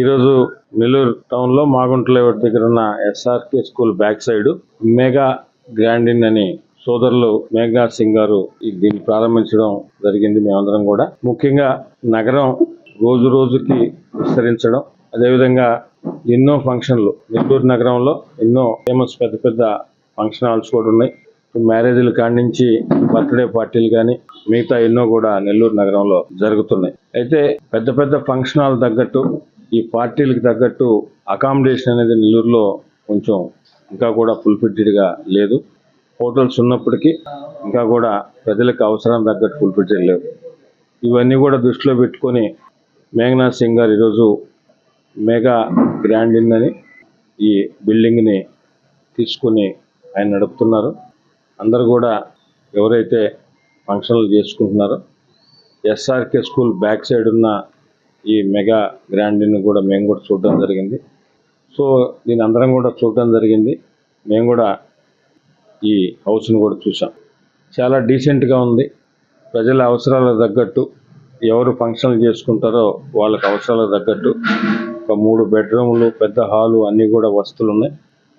ఈరోజు నెల్లూరు టౌన్లో మాగుంట లేఅవుట్ దగ్గర ఉన్న SRK school back side mega గ్రాండిన్ అని సోదరులు మేఘనాథ్ సింగ్ గారు దీన్ని ప్రారంభించడం జరిగింది. మేమందరం కూడా ముఖ్యంగా నగరం రోజు రోజుకి విస్తరించడం, అదేవిధంగా ఎన్నో ఫంక్షన్లు నెల్లూరు నగరంలో ఎన్నో ఫేమస్ పెద్ద పెద్ద ఫంక్షన్ హాల్స్ కూడా ఉన్నాయి. మ్యారేజ్ల కాడి నుంచి బర్త్డే పార్టీలు కానీ మిగతా ఎన్నో కూడా నెల్లూరు నగరంలో జరుగుతున్నాయి. అయితే పెద్ద పెద్ద ఫంక్షన్ హాల్ తగ్గట్టు ఈ పార్టీలకు తగ్గట్టు అకామిడేషన్ అనేది నెల్లూరులో కొంచెం ఇంకా కూడా ఫుల్ఫిల్డ్గా లేదు. హోటల్స్ ఉన్నప్పటికీ ఇంకా కూడా ప్రజలకు అవసరం తగ్గట్టు ఫుల్ఫిల్డ్ లేవు. ఇవన్నీ కూడా దృష్టిలో పెట్టుకొని మేఘనాథ్ సింగ్ గారు ఈరోజు మెగా గ్రాండిన్ అని ఈ బిల్డింగ్ని తీసుకుని ఆయన నడుపుతున్నారు. అందరూ కూడా ఎవరైతే ఫంక్షన్లు చేసుకుంటున్నారో ఎస్ఆర్కే స్కూల్ బ్యాక్ సైడ్ ఉన్న ఈ మెగా గ్రాండిన్ కూడా మేము కూడా చూడడం జరిగింది. సో దీని అందరం కూడా చూడడం జరిగింది. మేము కూడా ఈ హౌస్ని కూడా చూసాం. చాలా డీసెంట్గా ఉంది. ప్రజల అవసరాలకు తగ్గట్టు ఎవరు ఫంక్షన్లు చేసుకుంటారో వాళ్ళకి అవసరాలకు తగ్గట్టు ఒక 3 బెడ్రూములు, పెద్ద హాలు అన్నీ కూడా వసతులు ఉన్నాయి.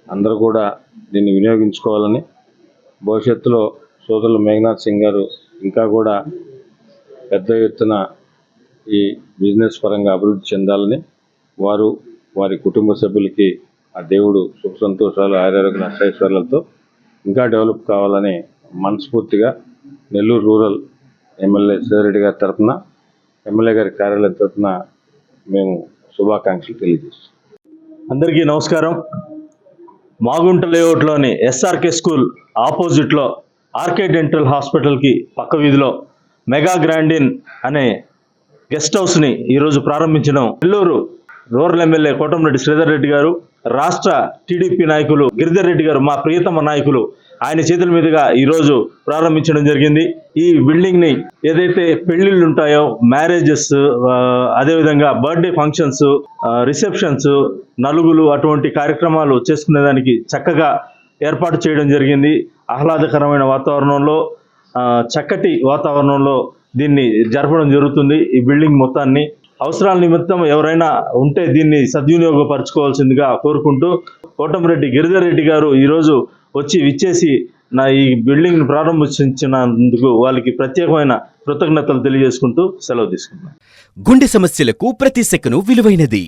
అందరూ కూడా దీన్ని వినియోగించుకోవాలని, భవిష్యత్తులో సోదరులు మేఘనాథ్ సింగ్ గారు ఇంకా కూడా పెద్ద ఎత్తున ఈ బిజినెస్ పరంగా అభివృద్ధి చెందాలని, వారి కుటుంబ సభ్యులకి ఆ దేవుడు సుఖ సంతోషాలు, ఆరోగ్య అష్టైశ్వర్యాలతో ఇంకా డెవలప్ కావాలని మనస్ఫూర్తిగా నెల్లూరు రూరల్ ఎమ్మెల్యే సేదరెడ్డి గారి తరఫున, ఎమ్మెల్యే గారి కార్యాలయం తరఫున మేము శుభాకాంక్షలు తెలియజేస్తాం. అందరికీ నమస్కారం. మాగుంట లేఅవుట్లోని ఎస్ఆర్కే స్కూల్ ఆపోజిట్లో ఆర్కే డెంటల్ హాస్పిటల్కి పక్క వీధిలో మెగా గ్రాండిన్ అనే గెస్ట్ హౌస్ని ఈరోజు ప్రారంభించడం నెల్లూరు రూరల్ ఎమ్మెల్యే కోటంరెడ్డి శ్రీధర్ రెడ్డి గారు, రాష్ట్ర టీడీపీ నాయకులు గిరిధర్ రెడ్డి గారు, మా ప్రియతమ నాయకులు, ఆయన చేతుల మీదుగా ఈరోజు ప్రారంభించడం జరిగింది. ఈ బిల్డింగ్ని ఏదైతే పెళ్లిళ్ళు ఉంటాయో, మ్యారేజెస్, అదేవిధంగా బర్త్డే ఫంక్షన్స్, రిసెప్షన్స్, నలుగులు అటువంటి కార్యక్రమాలు చేసుకునేదానికి చక్కగా ఏర్పాటు చేయడం జరిగింది. ఆహ్లాదకరమైన వాతావరణంలో, చక్కటి వాతావరణంలో దీన్ని జరపడం జరుగుతుంది. ఈ బిల్డింగ్ మొత్తాన్ని అవసరాల నిమిత్తం ఎవరైనా ఉంటే దీన్ని సద్వినియోగపరచుకోవాల్సిందిగా కోరుకుంటూ, కోటంరెడ్డి గిరిధర్ రెడ్డి గారు ఈరోజు వచ్చి విచ్చేసి ఈ బిల్డింగ్ను ప్రారంభించినందుకు వాళ్ళకి ప్రత్యేకమైన కృతజ్ఞతలు తెలియజేసుకుంటూ సెలవు తీసుకుంటున్నాను. గుండె సమస్యలకు ప్రతి సెకను విలువైనది.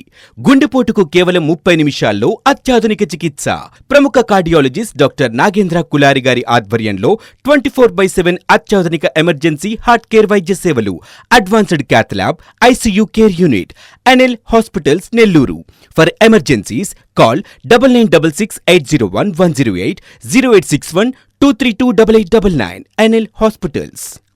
గుండెపోటుకు కేవలం 30 నిమిషాల్లో అత్యాధునిక చికిత్స. ప్రముఖ కార్డియాలజిస్ట్ డాక్టర్ నాగేంద్ర కులారి గారి ఆధ్వర్యంలో 24/7 అత్యాధునిక ఎమర్జెన్సీ హార్ట్ కేర్ వైద్య సేవలు. Advanced cath lab, ICU care unit. NL hospitals Nellore. For emergencies call 9966 801 108 0861 232 8899. NL hospitals.